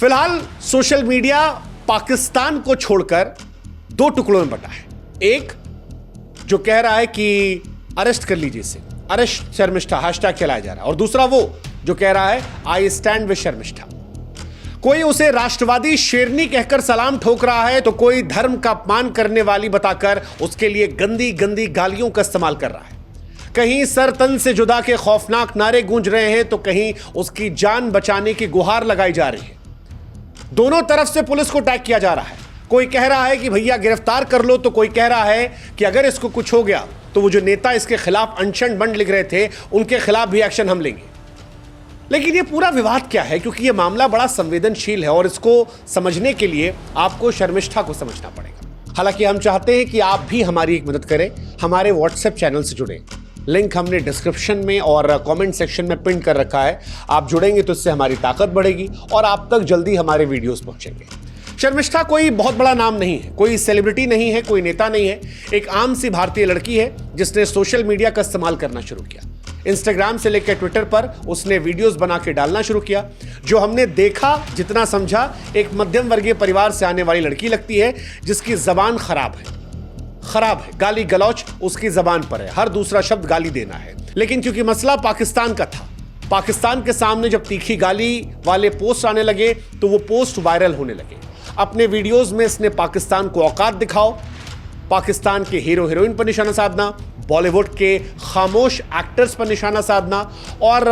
फिलहाल social media Pakistan को छोड़कर दो टुकड़ों में बटा है। एक जो कह रहा है कि अरेस्ट कर लीजिए इसे, अरेस्ट शर्मिष्ठा हैशटैग चलाया जा रहा है, और दूसरा वो जो कह रहा है आई स्टैंड विद शर्मिष्ठा। कोई उसे राष्ट्रवादी शेरनी कहकर सलाम ठोक रहा है, तो कोई धर्म का अपमान करने वाली बताकर उसके लिए गंदी गंदी गालियों का इस्तेमाल कर रहा है। कहीं सर तन से जुदा के खौफनाक नारे गूंज रहे हैं, तो कहीं उसकी जान बचाने की गुहार लगाई जा रही है। दोनों तरफ से पुलिस को टैग किया जा रहा है। कोई कह रहा है कि भैया गिरफ्तार कर लो, तो कोई कह रहा है कि अगर इसको कुछ हो गया तो वो जो नेता इसके खिलाफ अनशन बंड लिख रहे थे उनके खिलाफ भी एक्शन हम लेंगे। लेकिन ये पूरा विवाद क्या है, क्योंकि ये मामला बड़ा संवेदनशील है और इसको समझने के लिए आपको शर्मिष्ठा को समझना पड़ेगा। हालांकि हम चाहते हैं कि आप भी हमारी एक मदद करें, हमारे व्हाट्सएप चैनल से जुड़ें। लिंक हमने डिस्क्रिप्शन में और कमेंट सेक्शन में पिन कर रखा है। आप जुड़ेंगे तो इससे हमारी ताकत बढ़ेगी और आप तक जल्दी हमारे वीडियोस पहुंचेंगे। शर्मिष्ठा कोई बहुत बड़ा नाम नहीं है, कोई सेलिब्रिटी नहीं है, कोई नेता नहीं है। एक आम सी भारतीय लड़की है जिसने सोशल मीडिया का इस्तेमाल करना शुरू किया। इंस्टाग्राम से लेकर ट्विटर पर उसने वीडियोस बना के डालना शुरू किया। जो हमने देखा, जितना समझा, एक मध्यम वर्गीय परिवार से आने वाली लड़की लगती है जिसकी जबान खराब है। गाली गलौच उसकी जबान पर है, हर दूसरा शब्द गाली देना है। लेकिन क्योंकि मसला पाकिस्तान का था, पाकिस्तान के सामने जब तीखी गाली वाले पोस्ट आने लगे तो वो पोस्ट वायरल होने लगे। अपने वीडियोस में इसने पाकिस्तान को औकात दिखाओ, पाकिस्तान के हीरो हीरोइन पर निशाना साधना, बॉलीवुड के खामोश एक्टर्स पर निशाना साधना, और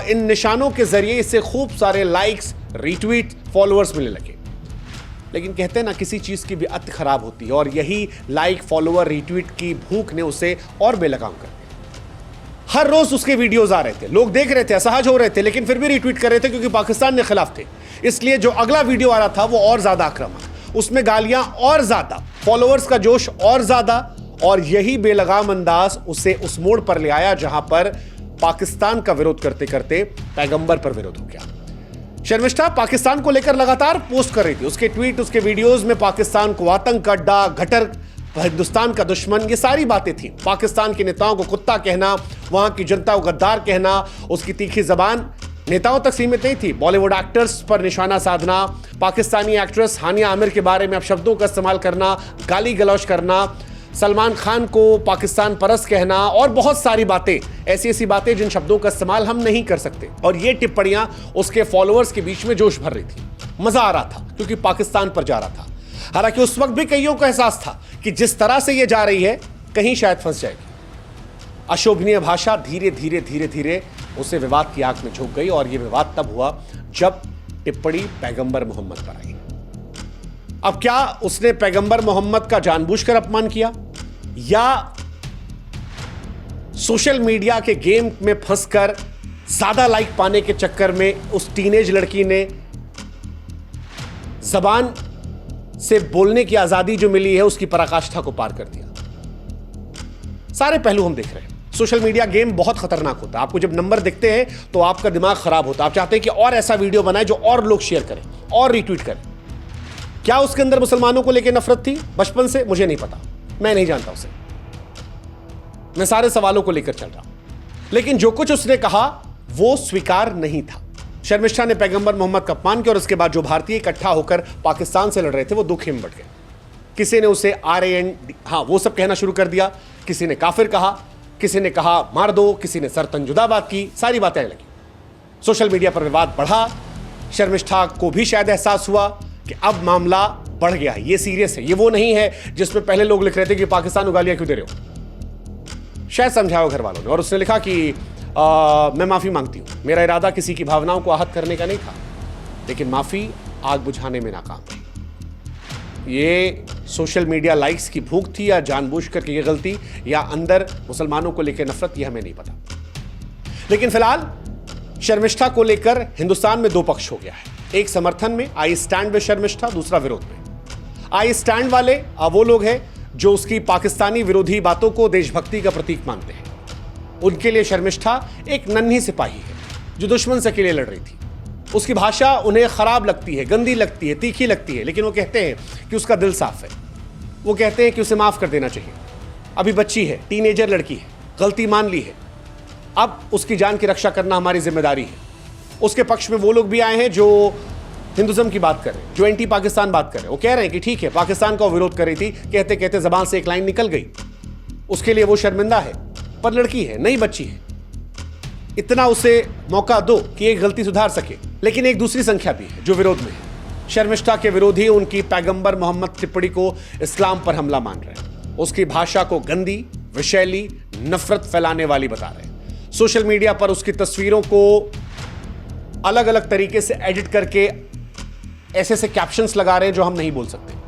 इन निशानों के जरिए इसे खूब सारे लाइक्स, रीट्वीट, फॉलोअर्स मिलने लगे। लेकिन कहते हैं ना, किसी चीज़ की भी अत खराब होती है, और यही लाइक, फॉलोअर, रीट्वीट की भूख ने उसे और बेलगाम कर दिया। हर रोज उसके वीडियोस आ रहे थे, लोग देख रहे थे, असहज हो रहे थे, लेकिन फिर भी रीट्वीट कर रहे थे क्योंकि पाकिस्तान के खिलाफ थे। इसलिए जो अगला वीडियो आ रहा था वो और ज्यादा आक्रामक, उसमें गालियां और ज्यादा, फॉलोअर्स का जोश और ज्यादा, और यही बेलगाम अंदाज उसे उस मोड़ पर ले आया जहां पर पाकिस्तान का विरोध करते करते पैगंबर पर विरोध हो गया। शर्मिष्ठा पाकिस्तान को लेकर लगातार पोस्ट कर रही थी। उसके ट्वीट, उसके वीडियोस में पाकिस्तान को आतंक का अड्डा, गटर, हिंदुस्तान का दुश्मन, ये सारी बातें थी। पाकिस्तान के नेताओं को कुत्ता कहना, वहां की जनता को गद्दार कहना, उसकी तीखी जबान नेताओं तक सीमित नहीं थी। बॉलीवुड एक्टर्स पर निशाना साधना, पाकिस्तानी एक्ट्रेस हानिया आमिर के बारे में अपशब्दों का इस्तेमाल करना, गाली गलौज करना, सलमान खान को पाकिस्तान परस्त कहना, और बहुत सारी बातें, ऐसी बातें जिन शब्दों का इस्तेमाल हम नहीं कर सकते। और ये टिप्पणियां उसके फॉलोअर्स के बीच में जोश भर रही थी। मजा आ रहा था क्योंकि पाकिस्तान पर जा रहा था। हालांकि उस वक्त भी कईयों को एहसास था कि जिस तरह से ये जा रही है कहीं शायद फंस जाएगी। अशोभनीय भाषा धीरे धीरे उसे विवाद की आग में झोंक गई, और यह विवाद तब हुआ जब टिप्पणी पैगंबर मोहम्मद पर आई। अब क्या उसने पैगंबर मोहम्मद का जानबूझकर अपमान किया, या सोशल मीडिया के गेम में फंसकर ज्यादा लाइक पाने के चक्कर में उस टीनेज लड़की ने जबान से बोलने की आजादी जो मिली है उसकी पराकाष्ठा को पार कर दिया? सारे पहलू हम देख रहे हैं। सोशल मीडिया गेम बहुत खतरनाक होता है। आपको जब नंबर दिखते हैं तो आपका दिमाग खराब होता है। आप चाहते हैं कि और ऐसा वीडियो बनाए जो और लोग शेयर करें और रीट्वीट करें। क्या उसके अंदर मुसलमानों को लेकर नफरत थी बचपन से? मुझे नहीं पता, मैं नहीं जानता उसे। मैं सारे सवालों को लेकर चल रहा हूं। लेकिन जो कुछ उसने कहा वो स्वीकार नहीं था। शर्मिष्ठा ने पैगंबर मोहम्मद का अपमान किया, और उसके बाद जो भारतीय इकट्ठा होकर पाकिस्तान से लड़ रहे थे वो दो खेम बट गए। किसी ने उसे RAND, हाँ वो सब कहना शुरू कर दिया। किसी ने काफिर कहा, किसी ने कहा मार दो, किसी ने सर तन जुदा बात की, सारी बातें लगी। सोशल मीडिया पर विवाद बढ़ा। शर्मिष्ठा को भी शायद एहसास हुआ कि अब मामला बढ़ गया है, ये सीरियस है। ये वो नहीं है जिसमें पहले लोग लिख रहे थे कि पाकिस्तान को गालियां क्यों दे रहे हो। शायद समझाया घर वालों ने, और उसने लिखा कि मैं माफी मांगती हूं, मेरा इरादा किसी की भावनाओं को आहत करने का नहीं था, लेकिन माफी आग बुझाने में नाकाम रही। ये सोशल मीडिया लाइक्स की भूख थी, या जानबूझकर की ये गलती, या अंदर मुसलमानों को लेकर नफरत, यह हमें नहीं पता। लेकिन फिलहाल शर्मिष्ठा को लेकर हिंदुस्तान में दो पक्ष हो गया है। एक समर्थन में, आई स्टैंड विद शर्मिष्ठा, दूसरा विरोध में। आई स्टैंड वाले वो लोग हैं जो उसकी पाकिस्तानी विरोधी बातों को देशभक्ति का प्रतीक मानते हैं। उनके लिए शर्मिष्ठा एक नन्ही सिपाही है जो दुश्मन से अकेले लड़ रही थी। उसकी भाषा उन्हें खराब लगती है, गंदी लगती है, तीखी लगती है, लेकिन वो कहते हैं कि उसका दिल साफ है। वो कहते हैं कि उसे माफ कर देना चाहिए। अभी बच्ची है, टीनेजर लड़की है, गलती मान ली है, अब उसकी जान की रक्षा करना हमारी जिम्मेदारी है। उसके पक्ष में वो लोग भी आए हैं जो हिंदुज्म की बात कर रहे हैं, जो एंटी पाकिस्तान बात कर रहे हैं, वो कह रहे हैं कि ठीक है, पाकिस्तान का वो विरोध कर रही थी, कहते कहते जबान से एक लाइन निकल गई, उसके लिए वो शर्मिंदा है, पर लड़की है, नई बच्ची है, इतना उसे मौका दो कि एक गलती सुधार सके। लेकिन एक दूसरी संख्या भी है जो विरोध में है। शर्मिष्ठा के विरोधी उनकी पैगंबर मोहम्मद टिप्पणी को इस्लाम पर हमला मान रहे हैं, उसकी भाषा को गंदी, विषैली, नफरत फैलाने वाली बता रहे हैं। सोशल मीडिया पर उसकी तस्वीरों को अलग अलग तरीके से एडिट करके ऐसे ऐसे कैप्शंस लगा रहे हैं जो हम नहीं बोल सकते।